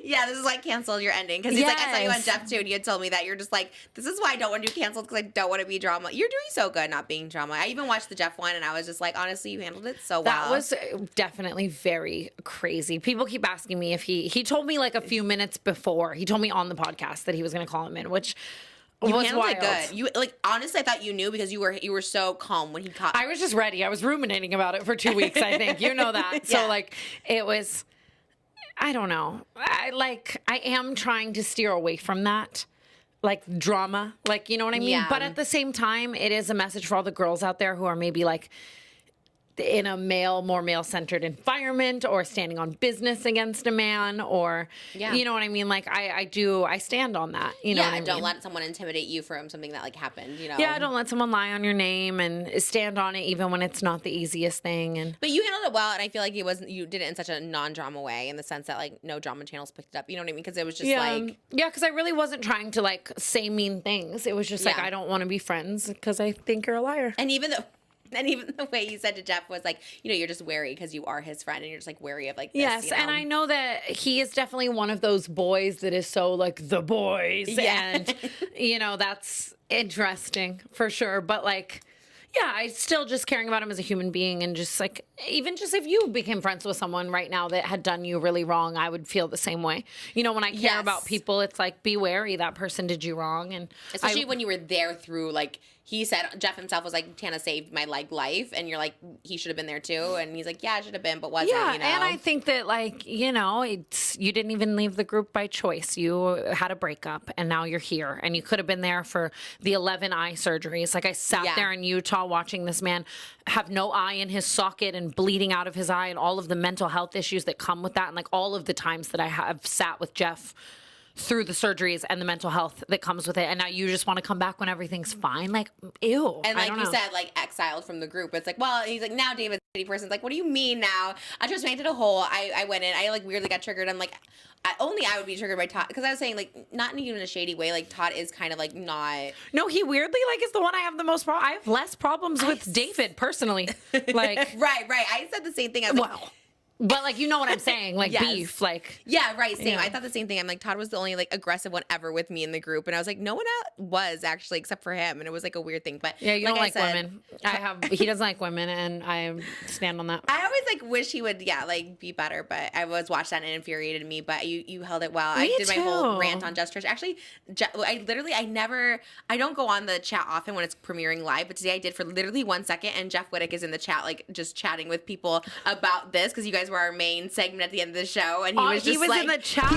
Yeah, this is why I canceled your ending. Because he's like, I saw you on Jeff too, and you had told me that. You're just like, this is why I don't want to do canceled, because I don't want to be drama. You're doing so good not being drama. I even watched the Jeff one, and I was just like, honestly, you handled it so well. That was definitely very crazy. People keep asking me if he told me like a few minutes before. He told me on the podcast that he was going to call him in, which you was handled wild. it good. You like honestly, I thought you knew because you were so calm when he caught. I was just ready. I was ruminating about it for 2 weeks, I think. You know that. Yeah. So like it was, I don't know. I am trying to steer away from that. Like drama. Like, you know what I mean? Yeah. But at the same time, it is a message for all the girls out there who are maybe like in a more male-centered environment, or standing on business against a man, or, you know what I mean? Like, I stand on that. You know what I mean? Don't let someone intimidate you from something that like happened, you know? Yeah, don't let someone lie on your name, and stand on it even when it's not the easiest thing. But you handled it well, and I feel like you did it in such a non-drama way, in the sense that like no drama channels picked it up. You know what I mean? Because it was just because I really wasn't trying to like say mean things. It was just like, I don't want to be friends because I think you're a liar. And even the way you said to Jeff was like, you know, you're just wary because you are his friend, and you're just like wary of like this. Yes, you know? and I know that he is definitely one of those boys that is so like the boys, and you know, that's interesting for sure. But like, yeah, I still just caring about him as a human being, and just like, even just if you became friends with someone right now that had done you really wrong, I would feel the same way. You know, when I care about people, it's like, be wary, that person did you wrong. And especially when you were there through, like, he said, Jeff himself was like, Tana saved my like life, and you're like, he should have been there too, and he's like, yeah, I should have been, but wasn't. Yeah, you know? and I think that like, you know, you didn't even leave the group by choice. You had a breakup, and now you're here, and you could have been there for the 11 eye surgeries. Like, I sat there in Utah watching this man have no eye in his socket and bleeding out of his eye, and all of the mental health issues that come with that, and like all of the times that I have sat with Jeff through the surgeries and the mental health that comes with it, and now you just want to come back when everything's fine. Like, ew. And like you said, like exiled from the group. It's like, well, he's like, now David's a shitty person. It's like, what do you mean now? I just painted a hole. I went in. I like weirdly got triggered. I'm like, only I would be triggered by Todd, because I was saying like, not in even a shady way. Like Todd is kind of like not. No, he weirdly like is the one I have the most. I have less problems with David personally. Like right. I said the same thing. I was like, but like, you know what I'm saying? Like beef, like. Yeah, right, same. Yeah. I thought the same thing. I'm like, Todd was the only like aggressive one ever with me in the group. And I was like, no one else was actually, except for him. And it was like a weird thing. But yeah, you don't like women. He doesn't like women, and I stand on that. I always like wish he would, like be better. But I was watched that and it infuriated me. But you held it well. I did my whole rant on Just Trish. Actually, I don't go on the chat often when it's premiering live. But today I did for literally 1 second. And Jeff Whittick is in the chat, like just chatting with people about this, because you guys were our main segment at the end of the show, and he was in the chat.